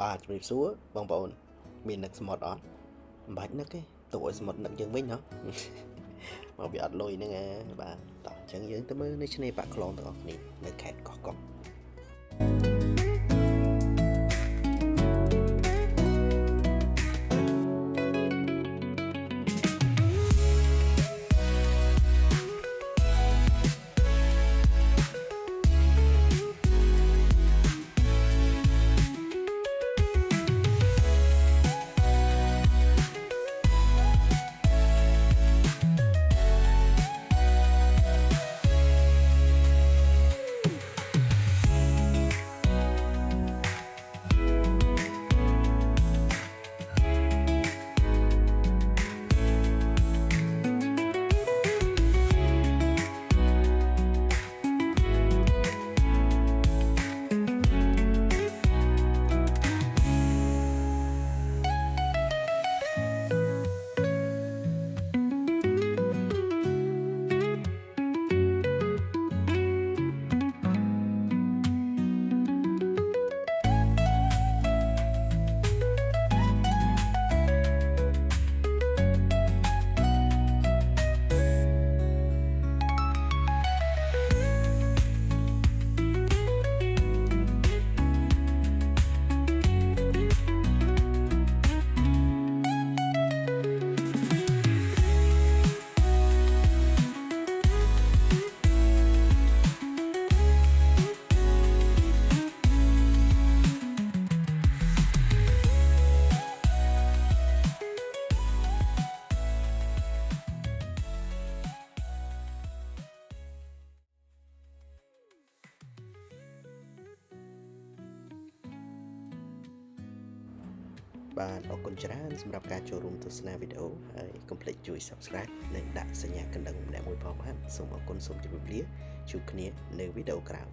បាទជំរាបសួរបងប្អូនមាននឹកស្មុតអត់មិនបាច់នឹកទេតួឲ្យស្មុតនឹកយើងវិញណោះមកវាអត់លុយហ្នឹងបាទតោះអញ្ចឹងយើងទៅមើលនៅឆ្នេរបាក់ខ្លងទាំងអស់គ្នានៅខេត្តកោះកុងបាទអរគុណច្រើនសម្រាប់ការចូលរួមទស្សនាវីដេអូហើយកុំភ្លេចជួយ Subscribe និងដាក់សញ្ញាកណ្ដឹងម្នាក់មួយផងបាទសូមអរគុណសូមជម្រាបលាជួបគ្នានៅវីដេអូក្រោយ